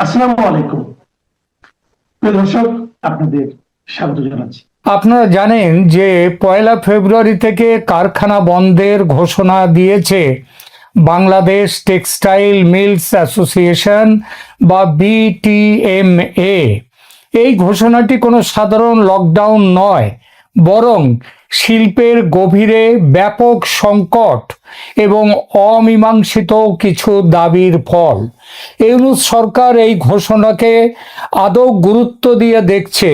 আসসালামু আলাইকুম। প্রিয় দর্শক, আপনাদের স্বাগত জানাচ্ছি। আপনারা জানেন যে 1 ফেব্রুয়ারি থেকে কারখানা বন্ধের ঘোষণা দিয়েছে বাংলাদেশ টেক্সটাইল মিলস অ্যাসোসিয়েশন বা বিটিএমএ। এই ঘোষণাটি কোনো সাধারণ লকডাউন নয়, বরং শিল্পের গভীরে ব্যাপক সংকট এবং অমীমাংসিত কিছু দাবির ফল। ইউনূস সরকার এই ঘোষণাকে আদৌ গুরুত্ব দিয়ে দেখছে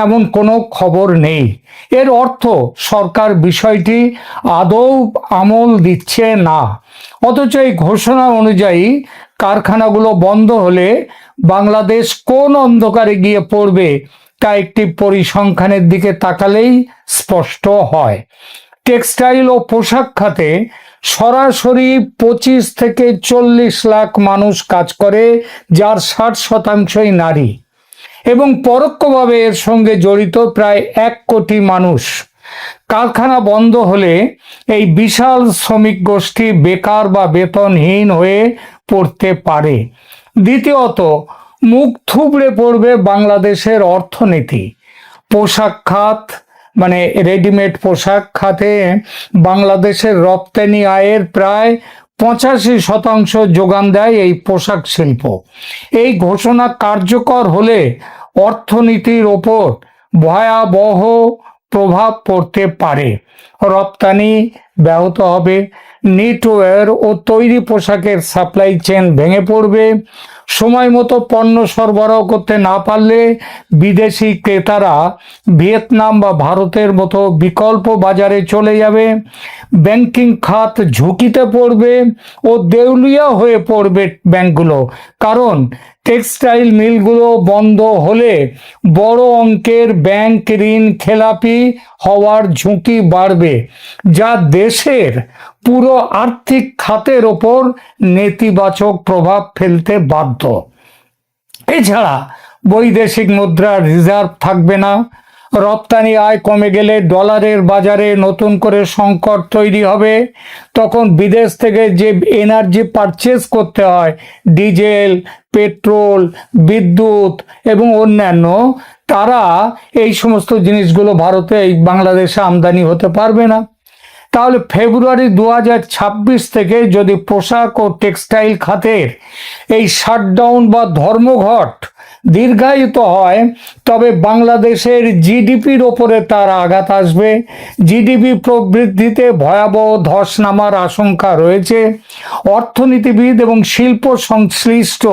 এমন কোনো খবর নেই। এর অর্থ সরকার বিষয়টি আদৌ আমল দিচ্ছে না। অথচ এই ঘোষণা অনুযায়ী কারখানাগুলো বন্ধ হলে বাংলাদেশ কোন অন্ধকারে গিয়ে পড়বে তা একটি পরিসংখ্যানের দিকে তাকালেই স্পষ্ট হয়। টেক্সটাইল ও পোশাক খাতে সরাসরি 25 থেকে 40 লাখ মানুষ কাজ করে, যার 60% নারী, এবং পরোক্ষভাবে এর সঙ্গে জড়িত প্রায় 1 কোটি মানুষ। কারখানা বন্ধ হলে এই বিশাল শ্রমিক গোষ্ঠী বেকার বা বেতনহীন হয়ে পড়তে পারে। দ্বিতীয়ত, মুখ থুবড়ে পড়বে বাংলাদেশের অর্থনীতি। পোশাক খাত মানে রেডিমেড পোশাক খাতে বাংলাদেশের রপ্তানি আয়ের প্রায় 85% যোগান দেয় এই পোশাক শিল্প। এই ঘোষণা কার্যকর হলে অর্থনীতির ওপর ভয়াবহ প্রভাব পড়তে পারে। রপ্তানি ব্যাহত হবে, নিটওয়্যার ও তৈরি পোশাকের সাপ্লাই চেন ভেঙে পড়বে। সময় মতো পণ্য সরবরাহ করতে না পারলে বিদেশি ক্রেতারা ভিয়েতনাম বা ভারতের মতো বিকল্প বাজারে চলে যাবে। ব্যাংকিং খাত ঝুঁকিতে পড়বে ও দেউলিয়া হয়ে পড়বে ব্যাংকগুলো, কারণ টেক্সটাইল মিলগুলো বন্ধ হলে বড় অঙ্কের ব্যাংক ঋণ খেলাপি হওয়ার ঝুঁকি বাড়বে, যা দেশের পুরো আর্থিক খাতের ওপর নেতিবাচক প্রভাব ফেলতে বাধ্য। এছাড়া বৈদেশিক মুদ্রার রিজার্ভ থাকবে না। রপ্তানি আয় কমে গেলে ডলারের বাজারে নতুন করে সংকট তৈরি হবে। তখন বিদেশ থেকে যে এনার্জি পারচেজ করতে হয়, ডিজেল, পেট্রোল, বিদ্যুৎ এবং অন্যান্য, তারা এই সমস্ত জিনিসগুলো ভারতে এই বাংলাদেশে আমদানি হতে পারবে না। তাহলে ফেব্রুয়ারি 2026 থেকে যদি পোশাক ও টেক্সটাইল খাতের এই শাটডাউন বা ধর্মঘট দীর্ঘায়িত হয়, তবে বাংলাদেশের জিডিপির ওপরে তার আঘাত আসবে। জিডিপি প্রবৃদ্ধিতে ভয়াবহ ধস নামার আশঙ্কা রয়েছে। অর্থনীতিবিদ এবং শিল্প সংশ্লিষ্ট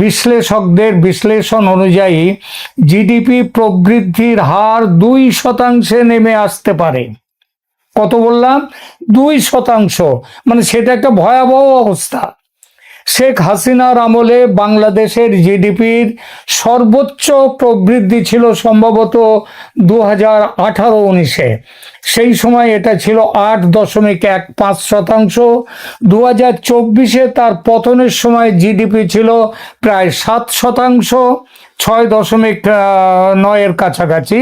বিশ্লেষকদের বিশ্লেষণ অনুযায়ী জিডিপি প্রবৃদ্ধির হার 2% নেমে আসতে পারে। কত বললাম? 2%। মানে সেটা একটা ভয়াবহ অবস্থা। শেখ হাসিনার আমলে বাংলাদেশের জিডিপির সর্বোচ্চ প্রবৃদ্ধি ছিল সম্ভবত 2018-19-এ। সেই সময় এটা ছিল 8.15%। 2024-এ তার পতনের সময় জিডিপি ছিল প্রায় 7%, 6.9-এর কাছাকাছি।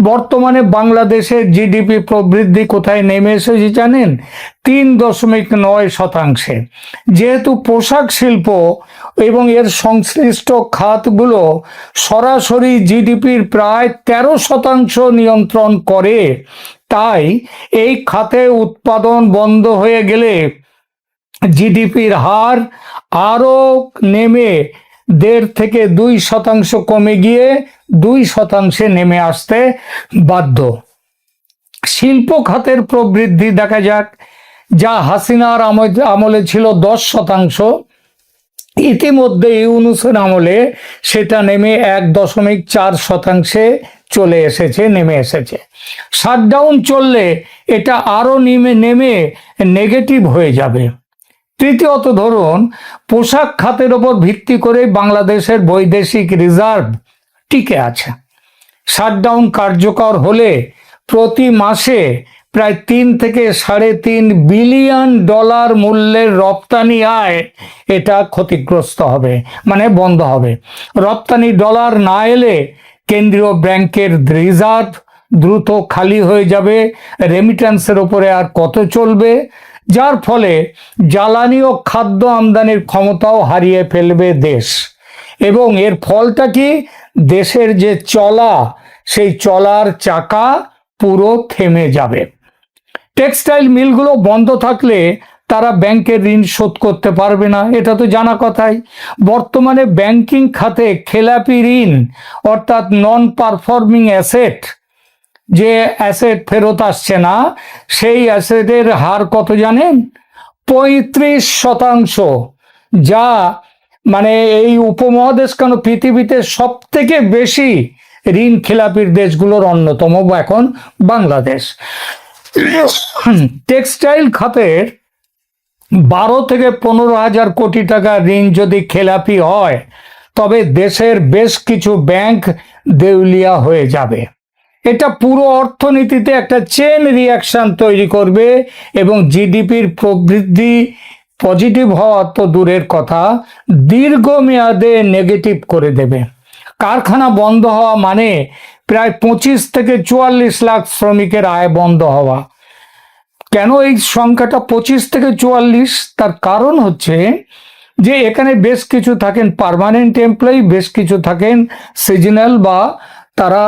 বর্তমানে বাংলাদেশের জিডিপি প্রবৃদ্ধি কোথায় নেমে এসেছে জানেন? 3.9%। যেহেতু পোশাক শিল্প এবং এর সংশ্লিষ্ট খাতগুলো সরাসরি জিডিপির প্রায় 13% নিয়ন্ত্রণ করে, তাই এই খাতে উৎপাদন বন্ধ হয়ে গেলে জিডিপির হার আরও নেমে 1.5 থেকে 2% কমে গিয়ে 2% নেমে আসতে বাধ্য। শিল্প খাতের প্রবৃদ্ধি দেখা যাক, যা হাসিনার আমলে ছিল 10%। ইতিমধ্যে ইউনূসের আমলে সেটা নেমে 1.4% নেমে এসেছে। শাটডাউন চললে এটা আরো নেমে নেগেটিভ হয়ে যাবে। তৃতীয়ত, ধরুন পোশাক খাতের ওপর ভিত্তি করে বাংলাদেশের বৈদেশিক রিজার্ভ টিকে আছে। শাটডাউন কার্যকর হলে প্রতি মাসে প্রায় 3 থেকে $3.5 বিলিয়ন মূল্যের রপ্তানি আয় এটা ক্ষতিগ্রস্ত হবে, মানে বন্ধ হবে। রপ্তানি ডলার না এলে কেন্দ্রীয় ব্যাংকের রিজার্ভ দ্রুত খালি হয়ে যাবে। রেমিটেন্সের উপরে আর কত চলবে, যার ফলে জ্বালানি ও খাদ্য আমদানির ক্ষমতাও হারিয়ে ফেলবে দেশ। এবং এর ফলটা কি, দেশের যে চলা সেই চলার চাকা পুরো থেমে যাবে। টেক্সটাইল মিলগুলো বন্ধ থাকলে তারা ব্যাংকের ঋণ শোধ করতে পারবে না, এটা তো জানা কথাই। বর্তমানে ব্যাংকিং খাতে খেলাপি ঋণ অর্থাৎ নন পারফর্মিং অ্যাসেট, যে অ্যাসেট ফেরত আসছে না, সেই অ্যাসেটের হার কত জানেন? 35%। যা মানে এই উপমহাদেশ কেন পৃথিবীতে সব থেকে বেশি ঋণ খেলাপির দেশগুলোর অন্যতম এখন বাংলাদেশ। টেক্সটাইল খাতের 12 থেকে 15,000 কোটি টাকা ঋণ যদি খেলাপি হয়, তবে দেশের বেশ কিছু ব্যাংক দেউলিয়া হয়ে যাবে। এটা পুরো অর্থনীতিতে একটা চেন রিয়াকশন তৈরি করবে এবং জিডিপির প্রবৃদ্ধি পজিটিভ হওয়া তো দূরের কথা, দীর্ঘমেয়াদে নেগেটিভ করে দেবে। কারখানা বন্ধ হওয়া মানে প্রায় 25 থেকে 44 লাখ শ্রমিকের আয় বন্ধ হওয়া। কেন এই সংখ্যাটা 25 থেকে 44? তার কারণ হচ্ছে যে এখানে বেশ কিছু থাকেন পার্মানেন্ট এমপ্লয়ি, বেশ কিছু থাকেন সিজনাল বা তারা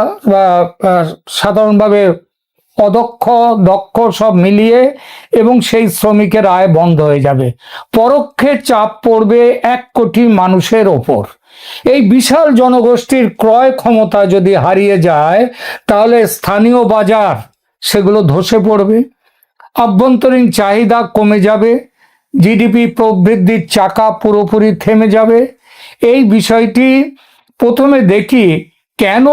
সাধারণভাবে অদক্ষ দক্ষ সব মিলিয়ে, এবং সেই শ্রমিকের আয় বন্ধ হয়ে যাবে। পরোক্ষে চাপ পড়বে 1 কোটি মানুষের ওপর। এই বিশাল জনগোষ্ঠীর ক্রয় ক্ষমতা যদি হারিয়ে যায়, তাহলে স্থানীয় বাজার সেগুলো ধসে পড়বে, আভ্যন্তরীণ চাহিদা কমে যাবে, জিডিপি প্রবৃদ্ধির চাকা পুরোপুরি থেমে যাবে। এই বিষয়টি প্রথমে দেখি, কেন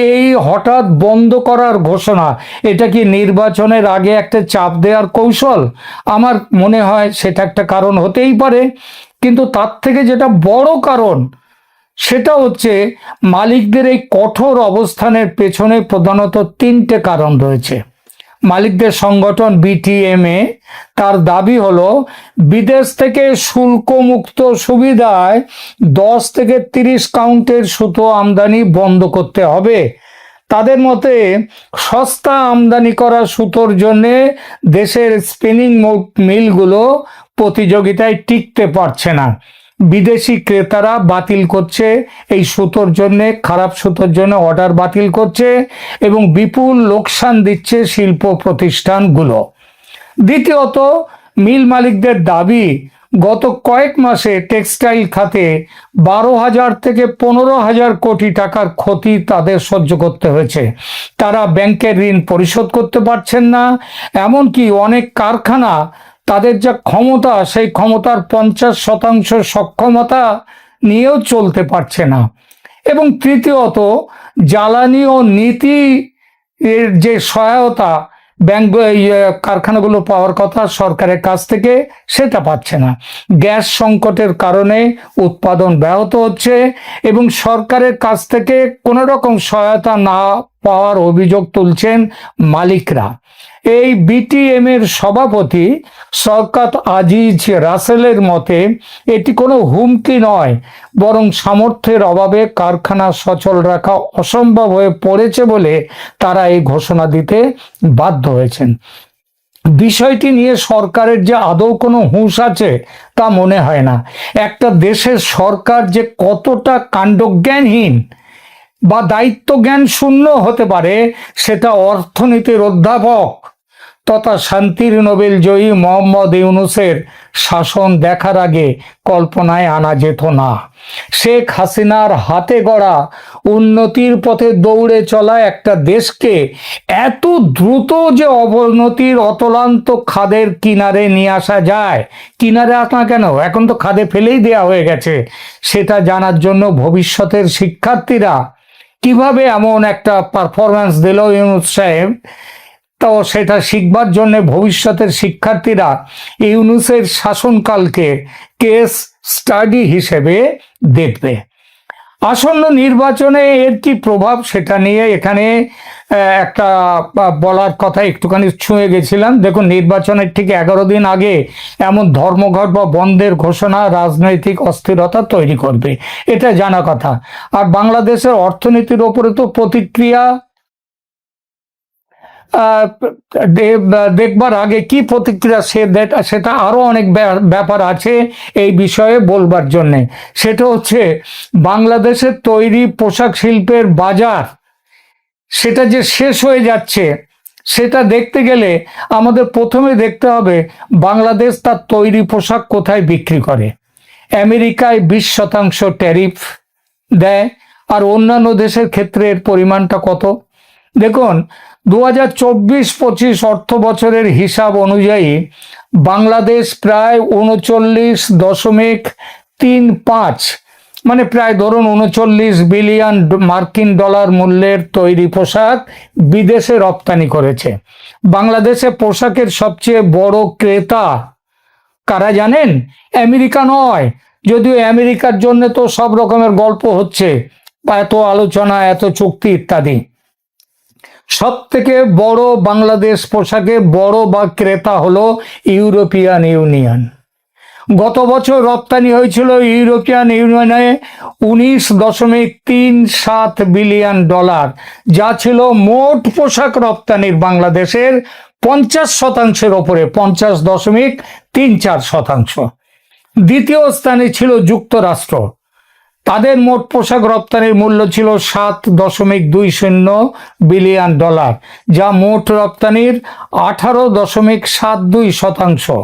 এই হঠাৎ বন্ধ করার ঘোষণা? এটা কি নির্বাচনের আগে একটা চাপ দেওয়ার কৌশল? আমার মনে হয় সেটা একটা কারণ হতেই পারে, কিন্তু তার থেকে যেটা বড় কারণ সেটা হচ্ছে মালিকদের এই কঠোর অবস্থানের পেছনে প্রধানত 3টে কারণ রয়েছে। মালিকদের সংগঠন বিটিএমএ, তার দাবি হলো বিদেশ থেকে শুল্কমুক্ত সুবিধায় 10 থেকে 30 কাউন্টের সুতো আমদানি বন্ধ করতে হবে। তাদের মতে সস্তা আমদানি করা সুতোর জন্যে দেশের স্পিনিং মিলগুলো প্রতিযোগিতায় টিকতে পারছে না। বিদেশি ক্রেতারা বাতিল করছে এই সুতোর জন্য, খারাপ সুতোর জন্য অর্ডার বাতিল করছে এবং বিপুল লোকসান দিচ্ছে শিল্প প্রতিষ্ঠানগুলো। দ্বিতীয়ত, মিল মালিকদের দাবি গত কয়েক মাসে টেক্সটাইল খাতে 12,000 থেকে 15,000 কোটি টাকার ক্ষতি তাদের সহ্য করতে হয়েছে। তারা ব্যাংকের ঋণ পরিশোধ করতে পারছেন না, এমনকি অনেক কারখানা তাদের যা ক্ষমতা সেই ক্ষমতার 50% সক্ষমতা নিয়েও চলতে পারছে না। এবং তৃতীয়ত, জ্বালানি ও নীতি এর যে সহায়তা ব্যাংক কারখানাগুলো পাওয়ার কথা সরকারের কাছ থেকে, সেটা পাচ্ছে না। গ্যাস সংকটের কারণে উৎপাদন ব্যাহত হচ্ছে এবং সরকারের কাছ থেকে কোনো রকম সহায়তা না পাওয়ার অভিযোগ তুলছেন মালিকরা। এই বিটিএম এর সভাপতি শওকত আজিজ রাসেলের মতে এটি কোনো হুমকি নয়, বরং সামর্থ্যের অভাবে কারখানা সচল রাখা অসম্ভব হয়ে পড়েছে বলে তারা এই ঘোষণা দিতে বাধ্য হয়েছেন। বিষয়টি নিয়ে সরকারের যে আদৌ কোনো হুঁশ আছে তা মনে হয় না। একটা দেশের সরকার যে কতটা কাণ্ডজ্ঞানহীন বা দায়িত্ব জ্ঞান শূন্য হতে পারে, সেটা অর্থনীতির অধ্যাপক তথা শান্তির নোবেল জয়ী মোহাম্মদ ইউনূসের শাসন দেখার আগে কল্পনায় আনা যেত না। শেখ হাসিনার হাতে গড়া উন্নতির পথে দৌড়ে চলা একটা দেশকে এত দ্রুত যে অবনতির অতলান্ত খাদের কিনারে নিয়ে আসা যায়, কিনারে আসা কেন, এখন তো খাদে ফেলেই দেয়া হয়ে গেছে, সেটা জানার জন্য ভবিষ্যতের শিক্ষার্থীরা কিভাবে এমন একটা পারফরম্যান্স দিল ইউনূস সাহেব, তো সেটা শিখবার জন্য ভবিষ্যতের শিক্ষার্থীরা ইউনূসের শাসনকালকে কেস স্টাডি হিসেবে দেখবে। আসন্ন নির্বাচনে এর কি প্রভাব সেটা নিয়ে এখানে একটা বলার কথা একটুখানি ছুঁয়ে গেছিলাম। দেখুন, নির্বাচনের ঠিক 11 দিন আগে এমন ধর্মঘট বা বন্ধের ঘোষণা রাজনৈতিক অস্থিরতা তৈরি করবে, এটা জানা কথা। আর বাংলাদেশের অর্থনীতির ওপরে তো প্রতিক্রিয়া দেখবার আগে কি প্রতিক্রিয়া সেটা আরো অনেক ব্যাপার আছে এই বিষয়ে বলবার জন্যে। সেটা হচ্ছে বাংলাদেশের তৈরি পোশাক শিল্পের বাজার সেটা যে শেষ হয়ে যাচ্ছে, সেটা দেখতে গেলে আমাদের প্রথমে দেখতে হবে বাংলাদেশ তার তৈরি পোশাক কোথায় বিক্রি করে। আমেরিকায় 20% ট্যারিফ দেয়, আর অন্যান্য দেশের ক্ষেত্রে এর পরিমাণটা কত? দেখুন, 2024-25 অর্থ বছরের হিসাব অনুযায়ী বাংলাদেশ প্রায় 39.35, মানে প্রায় ধরুন 39 বিলিয়ন মার্কিন ডলার মূল্যের তৈরি পোশাক বিদেশে রপ্তানি করেছে। বাংলাদেশে পোশাকের সবচেয়ে বড় ক্রেতা কারা জানেন? আমেরিকা নয়, যদিও আমেরিকার জন্য তো সব রকমের গল্প হচ্ছে, এত আলোচনা, এত চুক্তি ইত্যাদি। সব থেকে বড় বাংলাদেশ পোশাকে বড় বা ক্রেতা হলো ইউরোপিয়ান ইউনিয়ন। গত বছর রপ্তানি হয়েছিল ইউরোপিয়ান ইউনিয়নে 19.37 বিলিয়ন ডলার, যা ছিল মোট পোশাক রপ্তানির বাংলাদেশের 50%-এর ওপরে, 50.34%। দ্বিতীয় স্থানে ছিল যুক্তরাষ্ট্র, তাদের মোট পোশাক রপ্তানির মূল্য ছিল 7.20 বিলিয়ন ডলার, যা মোট রপ্তানির 18.72%।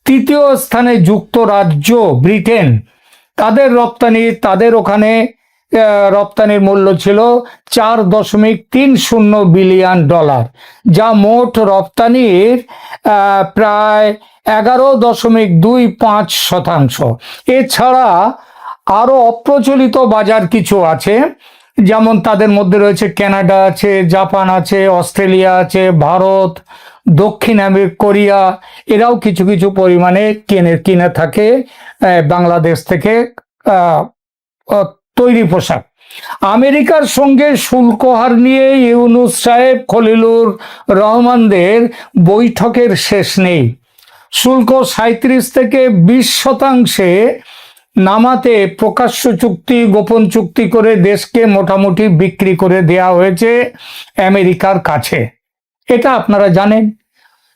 তৃতীয় স্থানে যুক্তরাজ্য, ব্রিটেন, তাদের ওখানে রপ্তানির মূল্য ছিল 4.30 বিলিয়ন ডলার, যা মোট রপ্তানির প্রায় 11.25%। এছাড়া আরো অপ্রচলিত বাজার কিছু আছে, যেমন তাদের মধ্যে রয়েছে কানাডা আছে, জাপান আছে, অস্ট্রেলিয়া আছে, ভারত, দক্ষিণ কোরিয়া, এরাও কিছু কিছু পরিমাণে কিনে থাকে বাংলাদেশ থেকে তৈরি পোশাক। আমেরিকার সঙ্গে শুল্ক হার নিয়ে ইউনূস সাহেব, খলিলুর রহমানদের বৈঠকের শেষ নেই। শুল্ক 37 থেকে 20% নামাতে প্রকাশ্য চুক্তি, গোপন চুক্তি করে দেশকে মোটামুটি বিক্রি করে দেয়া হয়েছে আমেরিকার কাছে, এটা আপনারা জানেন।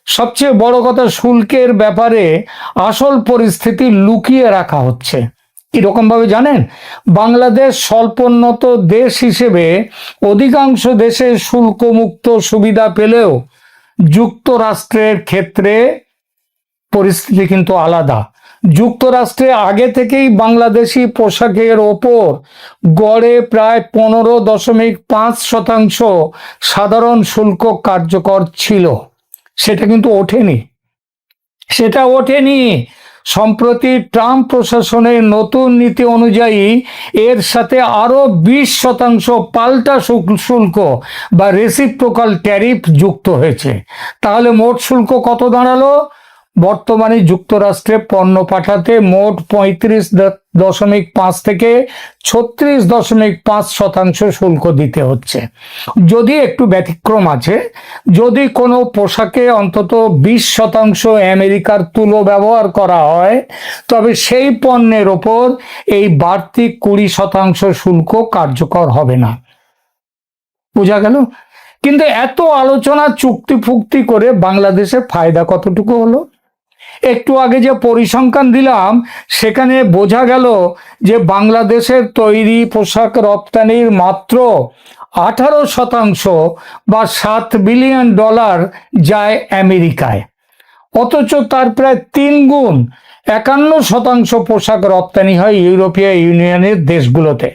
সবচেয়ে বড় কথা, শুল্কের ব্যাপারে আসল পরিস্থিতি লুকিয়ে রাখা হচ্ছে। এরকম ভাবে জানেন, বাংলাদেশ স্বল্পোন্নত দেশ হিসেবে অধিকাংশ দেশে শুল্কমুক্ত সুবিধা পেলেও যুক্তরাষ্ট্রের ক্ষেত্রে পরিস্থিতি কিন্তু আলাদা। যুক্তরাষ্ট্রে আগে থেকেই বাংলাদেশি পোশাকের ওপর গড়ে প্রায় 15.5% সাধারণ শুল্ক কার্যকর ছিল। সেটা কিন্তু ওঠেনি। সম্প্রতি ট্রাম্প প্রশাসনের নতুন নীতি অনুযায়ী এর সাথে আরো 20% পাল্টা শুল্ক বা রেসিপ্রোকাল ট্যারিফ যুক্ত হয়েছে। তাহলে মোট শুল্ক কত দাঁড়ালো? বর্তমানে যুক্তরাষ্ট্রে পণ্য পাঠাতে মোট 35.5 থেকে 36.5% শুল্ক দিতে হচ্ছে। যদি একটু ব্যতিক্রম আছে, যদি কোনো পোশাকে অন্তত 20% আমেরিকার তুলো ব্যবহার করা হয়, তবে সেই পণ্যের ওপর এই বাড়তি 20% শুল্ক কার্যকর হবে না। বোঝা গেল? কিন্তু এত আলোচনা, চুক্তি ফুক্তি করে বাংলাদেশে ফায়দা কতটুকু হলো? একটু আগে যে পরিসংখ্যান দিলাম, সেখানে বোঝা গেল যে বাংলাদেশের তৈরি পোশাক রপ্তানির মাত্র 18% বা 7 বিলিয়ন ডলার যায় আমেরিকায়, অথচ তার প্রায় 3 গুণ 51% পোশাক রপ্তানি হয় ইউরোপীয় ইউনিয়নের দেশগুলোতে।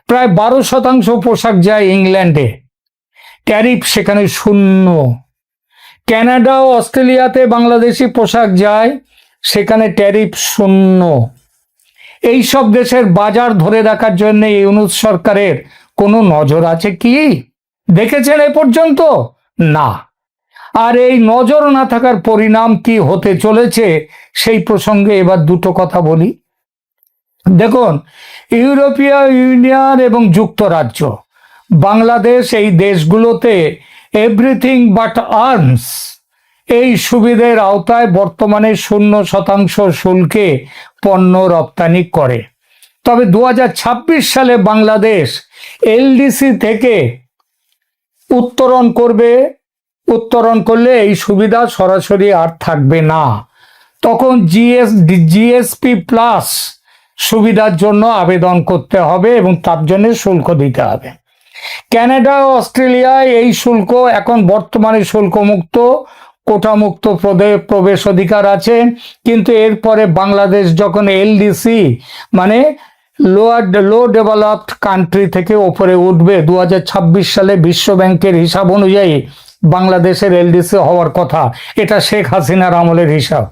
প্রায় 12% পোশাক যায় ইংল্যান্ডে, ট্যারিফ সেখানে 0। কানাডা ও অস্ট্রেলিয়াতে বাংলাদেশি পোশাক যায়, সেখানে ট্যারিফ 0। এই সব দেশের বাজার ধরে রাখার জন্য ইউনূস সরকারের কোনো নজর আছে কি? দেখেছেন এ পর্যন্ত? না। আর এই নজর না থাকার পরিণাম কি হতে চলেছে, সেই প্রসঙ্গে এবার দুটো কথা বলি। দেখুন, ইউরোপীয় ইউনিয়ন এবং যুক্তরাজ্য, বাংলাদেশ এই দেশগুলোতে এভরিথিং বাট আর্মস এই সুবিধের আওতায় বর্তমানে 0% শুল্কে পণ্য রপ্তানি করে। তবে 2026 সালে বাংলাদেশ এলডিসি থেকে উত্তরণ করবে উত্তরণ করলে এই সুবিধা সরাসরি আর থাকবে না। তখন জিএসপি প্লাস সুবিধার জন্য আবেদন করতে হবে এবং তার জন্য শুল্ক দিতে হবে। কানাডা ও অস্ট্রেলিয়ায় এই শুল্ক এখন বর্তমানে শুল্কমুক্ত, কোটামুক্ত প্রবেশ অধিকার আছে, কিন্তু এরপরে বাংলাদেশ যখন এলডিসি মানে লো ডেভেলপড কান্ট্রি থেকে ওপরে উঠবে, 2026 সালে বিশ্ব ব্যাংকের হিসাব অনুযায়ী বাংলাদেশের এলডিসি হওয়ার কথা, এটা শেখ হাসিনার আমলের হিসাব।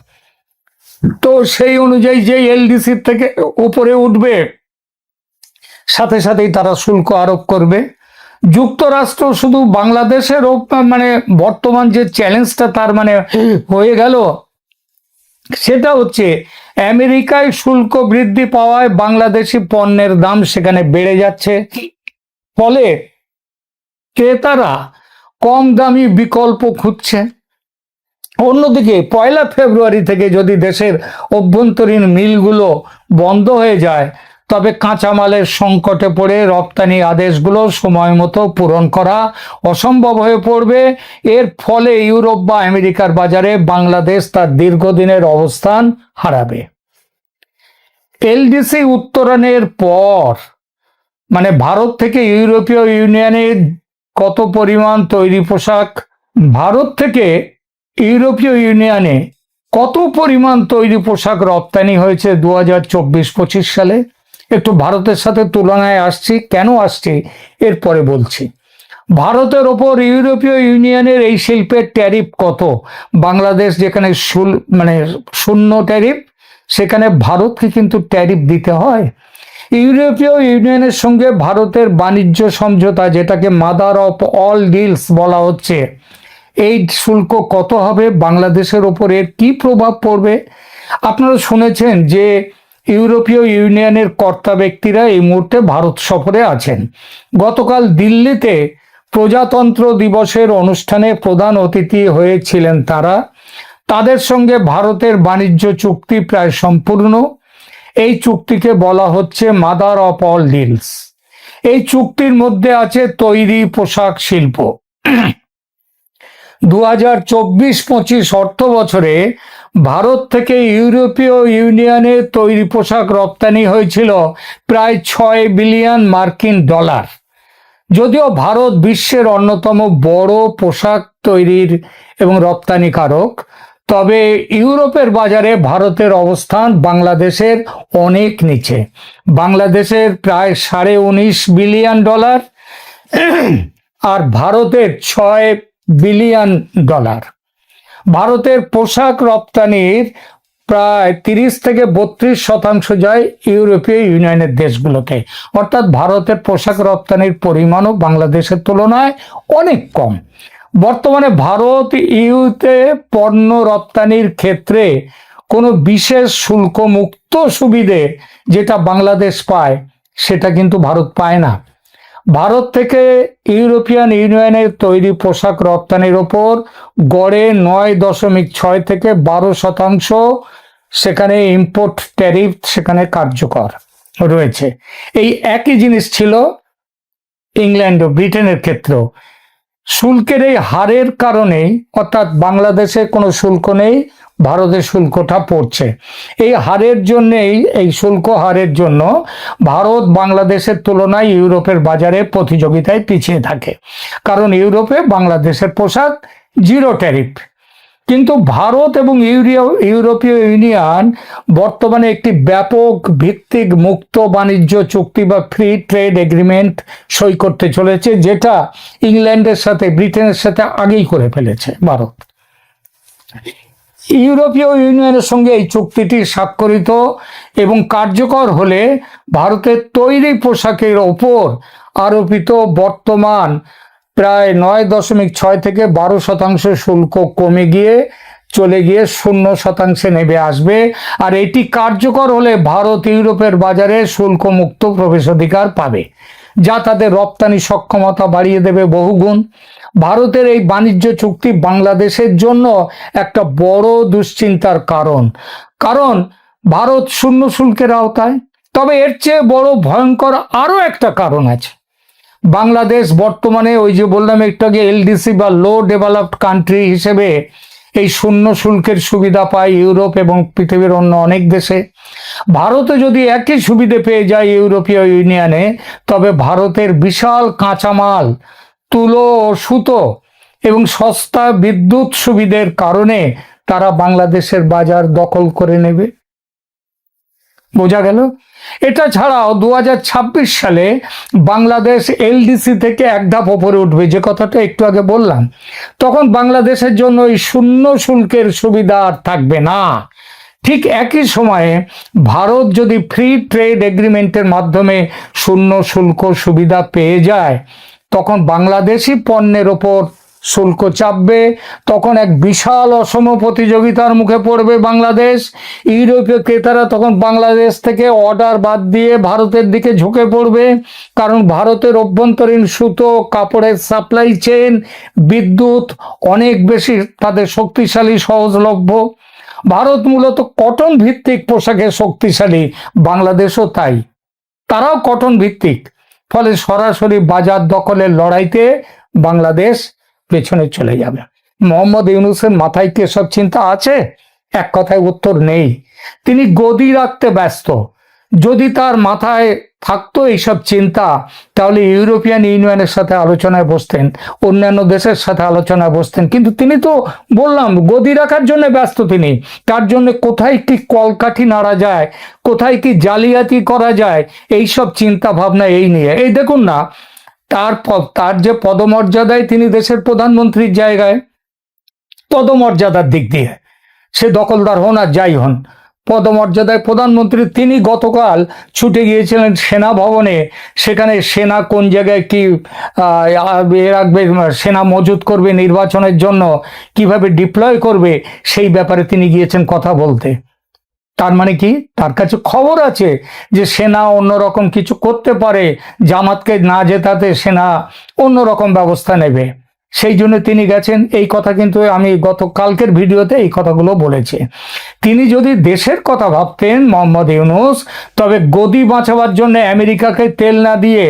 তো সেই অনুযায়ী যে এলডিসি থেকে উপরে উঠবে সাথে সাথেই তারা শুল্ক আরোপ করবে। যুক্তরাষ্ট্র শুধু বাংলাদেশের মানে বর্তমান যে চ্যালেঞ্জটা তার মানে হয়ে গেল, সেটা হচ্ছে আমেরিকায় শুল্ক বৃদ্ধি পাওয়ায় বাংলাদেশি পণ্যের দাম সেখানে বেড়ে যাচ্ছে, ফলে ক্রেতারা কম দামি বিকল্প খুঁজছে। অন্যদিকে 1 ফেব্রুয়ারি থেকে যদি দেশের অভ্যন্তরীণ মিলগুলো বন্ধ হয়ে যায়, তবে কাঁচামালের সংকটে পড়ে রপ্তানি আদেশগুলো সময় মতো পূরণ করা অসম্ভব হয়ে পড়বে। এর ফলে ইউরোপ বা আমেরিকার বাজারে বাংলাদেশ তার দীর্ঘদিনের অবস্থান হারাবে। এলডিসি উত্তরণের পর মানে ভারত থেকে ইউরোপীয় ইউনিয়নে কত পরিমাণ তৈরি পোশাক, ভারত থেকে ইউরোপীয় ইউনিয়নে কত পরিমাণ তৈরি পোশাক রপ্তানি হয়েছে 2024-25 সালে, একটু ভারতের সাথে তুলনায় আসছি। কেন আসছি এরপরে বলছি। ভারতের ওপর ইউরোপীয় ইউনিয়নের এই শিল্পের ট্যারিফ কত? বাংলাদেশ যেখানে শূন্য ট্যারিফ, সেখানে ভারতকে কিন্তু ট্যারিফ দিতে হয়। ইউরোপীয় ইউনিয়নের সঙ্গে ভারতের বাণিজ্য সমঝোতা, যেটাকে মাদার অফ অল ডিলস বলা হচ্ছে, এই শুল্ক কত হবে? বাংলাদেশের ওপর এর কি প্রভাব পড়বে? আপনারা শুনেছেন যে ইউরোপীয় ইউনিয়নের কর্তা ব্যক্তিরা এই মুহূর্তে ভারত সফরে আছেন। গতকাল দিল্লিতে প্রজাতন্ত্র দিবসের অনুষ্ঠানে প্রধান অতিথি হয়েছিলেন তারা। তাদের সঙ্গে ভারতের বাণিজ্য চুক্তি প্রায় সম্পূর্ণ। এই চুক্তিকে বলা হচ্ছে মাদার অফ অল ডিলস। এই চুক্তির মধ্যে আছে তৈরি পোশাক শিল্প। 2024-25 অর্থ বছরে ভারত থেকে ইউরোপীয় ইউনিয়নে তৈরি পোশাক রপ্তানি হয়েছিল প্রায় 6 বিলিয়ন মার্কিন ডলার। যদিও ভারত বিশ্বের অন্যতম বড় পোশাক তৈরির এবং রপ্তানিকারক, তবে ইউরোপের বাজারে ভারতের অবস্থান বাংলাদেশের অনেক নিচে। বাংলাদেশের প্রায় 19.5 বিলিয়ন ডলার আর ভারতের 6 বিলিয়ন ডলার। ভারতের পোশাক রপ্তানির প্রায় 30-32% যায় ইউরোপীয় ইউনিয়নের দেশগুলোতে, অর্থাৎ ভারতের পোশাক রপ্তানির পরিমাণও বাংলাদেশের তুলনায় অনেক কম। বর্তমানে ভারত ইউতে পণ্য রপ্তানির ক্ষেত্রে কোনো বিশেষ শুল্ক মুক্ত সুবিধে যেটা বাংলাদেশ পায়, সেটা কিন্তু ভারত পায় না। ভারত থেকে ইউরোপিয়ান ইউনিয়নের তৈরি পোশাক রপ্তানির ওপর গড়ে 9.6 থেকে 12% সেখানে ইম্পোর্ট ট্যারিফ সেখানে কার্যকর রয়েছে। এই একই জিনিস ছিল ইংল্যান্ড ও ব্রিটেনের ক্ষেত্রেও। শুল্কের এই হারের কারণেই, অর্থাৎ বাংলাদেশে কোনো শুল্ক নেই, ভারতের শুল্কটা পড়ছে। এই হারের জন্যেই, এই শুল্ক হারের জন্য ভারত বাংলাদেশের তুলনায় ইউরোপের বাজারে প্রতিযোগিতায় পিছিয়ে থাকে, কারণ ইউরোপে বাংলাদেশের পোশাক জিরো ট্যারিফ। কিন্তু ভারত এবং ইউরোপীয় ইউনিয়ন বর্তমানে একটি ব্যাপক ভিত্তিক মুক্ত বাণিজ্য চুক্তি বা ফ্রি ট্রেড এগ্রিমেন্ট সই করতে চলেছে, যেটা ইংল্যান্ডের সাথে, ব্রিটেনের সাথে আগেই করে ফেলেছে ভারত। ইউরোপীয় ইউনিয়নের সঙ্গে এই চুক্তিটি স্বাক্ষরিত এবং কার্যকর হলে ভারতের তৈরি পোশাকের ওপর আরোপিত বর্তমান প্রায় 9.6 থেকে 12% শুল্ক কমে গিয়ে চলে গিয়ে 0% নেমে আসবে। আর এটি কার্যকর হলে ভারত ইউরোপের বাজারে শুল্কমুক্ত প্রবেশাধিকার পাবে, যা তাদের রপ্তানি সক্ষমতা বাড়িয়ে দেবে বহুগুণ। ভারতের এই বাণিজ্য চুক্তি বাংলাদেশের জন্য একটা বড় দুশ্চিন্তার কারণ ভারত শূন্য শুল্কের আওতায়। তবে এর চেয়ে বড় ভয়ঙ্কর আরো একটা কারণ আছে। বাংলাদেশ বর্তমানে ওই যে বললাম একটু আগে এলডিসি বা লো ডেভেলপড কান্ট্রি হিসেবে এই শূন্য শুল্কের সুবিধা পায় ইউরোপ এবং পৃথিবীর অন্য অনেক দেশে। ভারতে যদি একই সুবিধে পেয়ে যায় ইউরোপীয় ইউনিয়নে, তবে ভারতের বিশাল কাঁচামাল, তুলো ও সুতো এবং সস্তা বিদ্যুৎ সুবিধের কারণে তারা বাংলাদেশের বাজার দখল করে নেবে। বোঝা গেল? এটা ছাড়াও 2026 সালে বাংলাদেশ এলডিসি থেকে এক ধাপ ওপরে উঠবে, যে কথাটা একটু আগে বললাম। তখন বাংলাদেশের জন্য এই শূন্য শুল্কের সুবিধা আর থাকবে না। ঠিক একই সময়ে ভারত যদি ফ্রি ট্রেড এগ্রিমেন্টের মাধ্যমে শূন্য শুল্ক সুবিধা পেয়ে যায়, তখন বাংলাদেশি পণ্যের ওপর শুল্ক চাপবে। তখন এক বিশাল অসম প্রতিযোগিতার মুখে পড়বে বাংলাদেশ। ইউরোপীয় ক্রেতারা তখন বাংলাদেশ থেকে অর্ডার বাদ দিয়ে ভারতের দিকে ঝুঁকে পড়বে, কারণ ভারতের অভ্যন্তরীণ সুতো, কাপড়ের সাপ্লাই চেইন, বিদ্যুৎ অনেক বেশি তাদের শক্তিশালী, সহজলভ্য। ভারত মূলত কটন ভিত্তিক পোশাকে শক্তিশালী, বাংলাদেশও তাই, তারাও কটন ভিত্তিক। ফলে সরাসরি বাজার দখলের লড়াইতে বাংলাদেশ পেছনে চলে যাবে। মোহাম্মদ ইউনূসের মাথায় কি এসব চিন্তা আছে? এক কথায় উত্তর নেই। তিনি গদি রাখতে ব্যস্ত। যদি তার মাথায় থাকতো এইসব চিন্তা, তাহলে ইউরোপিয়ান ইউনিয়নের সাথে আলোচনায় বসতেন, অন্যান্য দেশের সাথে আলোচনায় বসতেন। কিন্তু তিনি তো বললাম গদি রাখার জন্য ব্যস্ত। তিনি তার জন্য কোথায় কি কলকাঠি নাড়া যায়, কোথায় কি জালিয়াতি করা যায়, এইসব চিন্তা ভাবনা এই নিয়ে। এই দেখুন না, তার যে পদমর্যাদায় তিনি দেশের প্রধানমন্ত্রীর জায়গায়, পদমর্যাদার দিক দিয়ে সে দখলদার হন আর যাই হন, পদমর্যাদায় প্রধানমন্ত্রী, তিনি গতকাল ছুটে গিয়েছিলেন সেনা ভবনে। সেখানে সেনা কোন জায়গায় কি রাখবে, সেনা মজুত করবে নির্বাচনের জন্য, কিভাবে ডিপ্লয় করবে, সেই ব্যাপারে তিনি গিয়েছেন কথা বলতে। তার মানে কি, তার কাছে খবর আছে যে সেনা অন্যরকম কিছু করতে পারে, জামাতকে না জেতাতে সেনা অন্যরকম ব্যবস্থা নেবে, সেই জন্য তিনি গেছেন। এই কথা কিন্তু আমি গতকালকের ভিডিওতে এই কথাগুলো বলেছি। তিনি যদি দেশের কথা ভাবতেন মোহাম্মদ ইউনূস, তবে গদি বাঁচাবার জন্য আমেরিকাকে তেল না দিয়ে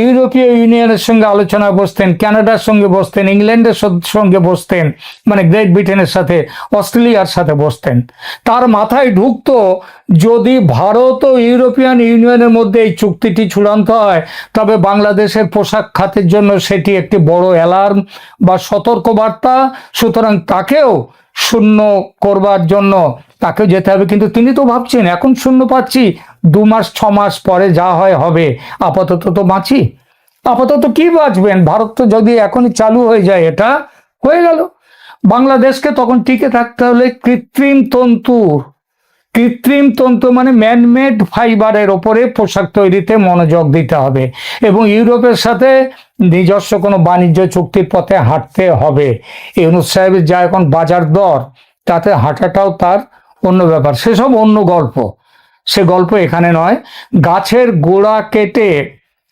ইউরোপীয় ইউনিয়নের সঙ্গে আলোচনায় বসতেন, কানাডার সঙ্গে বসতেন, ইংল্যান্ডের সঙ্গে বসতেন, মানে গ্রেট ব্রিটেনের সাথে, অস্ট্রেলিয়ার সাথে বসতেন। তার মাথায় ঢুকতো যদি ভারত ও ইউরোপিয়ান ইউনিয়নের মধ্যে এই চুক্তিটি চূড়ান্ত হয়, তবে বাংলাদেশের পোশাক খাতের জন্য সেটি একটি বড় অ্যালার্ম বা সতর্কবার্তা। সুতরাং তাকেও শূন্য করবার জন্য তাকেও যেতে হবে। কিন্তু তিনি তো ভাবছেন এখন শূন্য পাচ্ছি, 2 মাস 6 মাস পরে যা হয় হবে, আপাতত তো বাঁচি। আপাতত কি বাঁচবেন? ভারত তো যদি এখনই চালু হয়ে যায়, এটা হয়ে গেল। বাংলাদেশকে তখন টিকে থাকতে হলে কৃত্রিম তন্তু মানে ম্যানমেড ফাইবারের ওপরে পোশাক তৈরিতে মনোযোগ দিতে হবে এবং ইউরোপের সাথে নিজস্ব কোনো বাণিজ্য চুক্তির পথে হাঁটতে হবে। ইউনূস সাহেবের যা এখন বাজার দর, তাতে হাঁটাটাও তার অন্য ব্যাপার, সেসব অন্য গল্প, সে গল্প এখানে নয়। গাছের গোড়া কেটে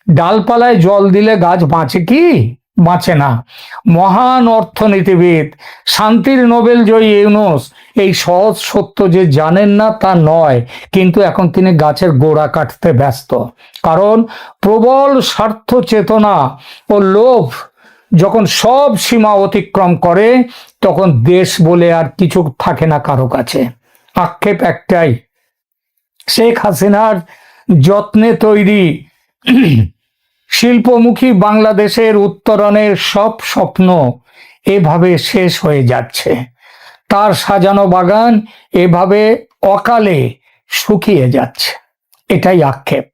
ডালপালায় জল দিলে গাছ বাঁচে কি? বাঁচে না। মহান অর্থনীতিবিদ, শান্তির নোবেল জয়ী ইউনূস এই সহজ সত্য যে জানেন না তা নয়, কিন্তু এখন তিনি গাছের গোড়া কাটতে ব্যস্ত। কারণ প্রবল স্বার্থ চেতনা ও লোভ যখন সব সীমা অতিক্রম করে, তখন দেশ বলে আর কিছু থাকে না কারো কাছে। আক্ষেপ একটাই, শেখ হাসিনার যত্নে তৈরি শিল্পমুখী বাংলাদেশের উত্তরণের সব স্বপ্ন এভাবে শেষ হয়ে যাচ্ছে। তার সাজানো বাগান এভাবে অকালে শুকিয়ে যাচ্ছে। এটাই আক্ষেপ।